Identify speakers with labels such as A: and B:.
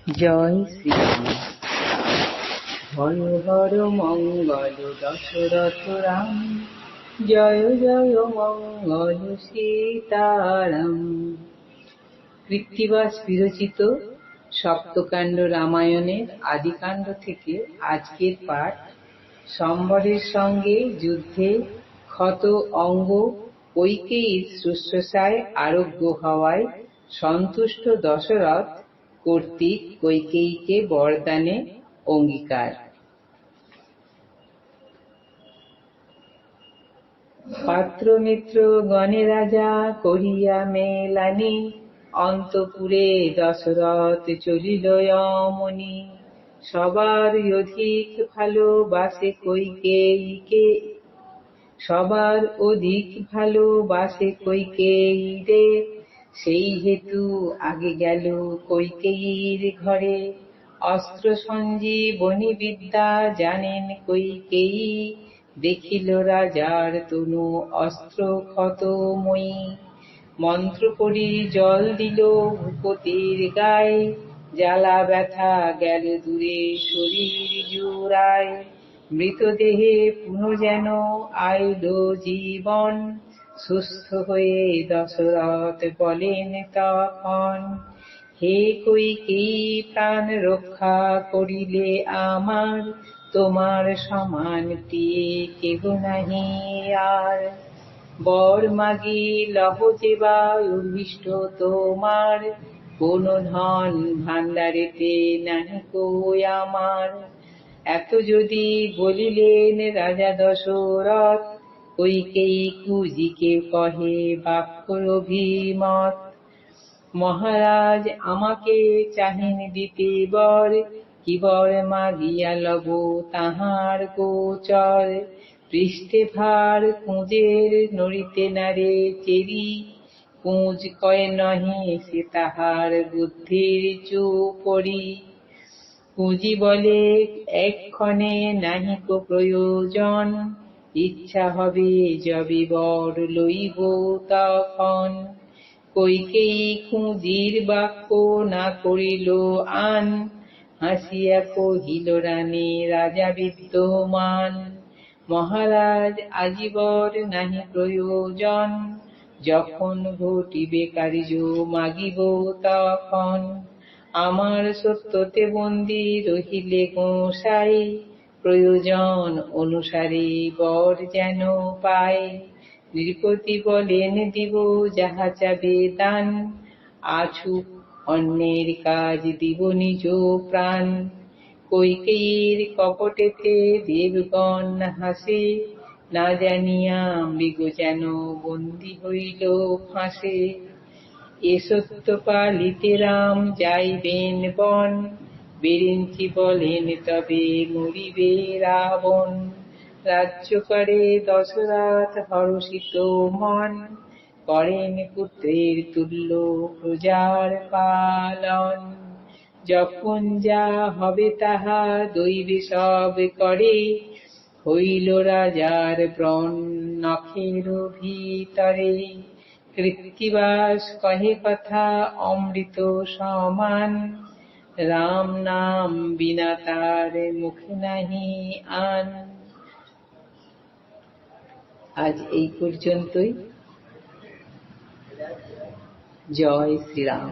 A: জয় শ্রীরাম। হর হর মঙ্গল দশরথ রাম, জয় জয় মঙ্গল সীতারাম। কৃত্তিবাস বিরচিত সপ্তকাণ্ড রামায়ণের আদিকাণ্ড থেকে আজকের পাঠ। সম্বরের সঙ্গে যুদ্ধে ক্ষত অঙ্গ কইকেয়ীর শুশ্রূষায় আরোগ্য হওয়ায় সন্তুষ্ট দশরথ কর্তৃক কইকেয়ীকে বরদানে অঙ্গীকার। পাত্রমিত্র গণে রাজা করিয়া মেলানি, অন্তপুরে দশরথ চলিল অমনি। সবার অধিক ভালোবাসে কইকেয়ীকে, সবার অধিক ভালোবাসে কইকেয়ী রে। সেই হেতু আগে গেল কইকেয়ীর ঘরে, অস্ত্র সঞ্জীবনী বিদ্যা জানেন কইকেয়ী। দেখিল রাজার তনু অস্ত্র ক্ষতময়ী, মন্ত্র পড়ি জল দিল ভূপতির গায়ে। জ্বালা ব্যথা গেল দূরে শরীর জুড়ায়, মৃতদেহে পুনঃ যেন আইল জীবন। সুস্থ হয়ে দশরথ বলেন তখন, হে কইকেয়ী প্রাণ রক্ষা করিলে আমার, তোমার সমান প্রিয়ে কেহ নাহি আর। বর মাগি লহ যেবা অভীষ্ট তোমার, কোন ধন ভাণ্ডারেতে নাহি কো আমার। এত যদি বলিলেন রাজা দশরথ, কইকেয়ী কুজিকে কহে বাক্য অভিমত। মহারাজ আমাকে চাহেন দিতে বর, কি বর মাগিয়া লব তাহার গোচর। পৃষ্ঠে ভার কুঁজের নড়িতে নারে চেরি, কুঁজ কয় নহে সে তাহার বুদ্ধির চুপড়ি। কুঁজি বলে এক্ষণে নাহিক প্রয়োজন, ইচ্ছা হবে যবে বর লইব তখন। কইকেয়ী কুঁজির বাক্য না করিল আন, হাসিয়া কহিল রানী রাজা বিদ্যমান। মহারাজ আজি বর নাহি প্রয়োজন, যখন ঘটিবে কার্য মাগিব তখন। আমার সত্যতে বন্দী রহিলে গোসাই, প্রয়োজন অনুসারে বর যেন পায়। নৃপতি বলেন দিব যাহা চাবে দান, আছুক অন্যের কাজ দিব নিজ প্রাণ। কইকেয়ীর কপটেতে দেবগণ হাসে, না জানিয়া মৃগ যেন বন্দী হইল ফাঁসে। এ সত্য পালিতে রাম যাইবেন বন, বিরিঞ্চি বলেন তবে মরিবে রাবণ। রাজ্য করে দশরথ হর্ষিত মন, করেন পুত্রের তুল্য প্রজার পালন। যখন যা হবে তাহা দৈবে সব করে, হইল রাজার ব্রণ নখের ভিতরে। কৃত্তিবাস কহে কথা অমৃত সমান, রাম নাম বিনা তার মুখে নাহি আন। আজ এই পর্যন্তই। জয় শ্রীরাম।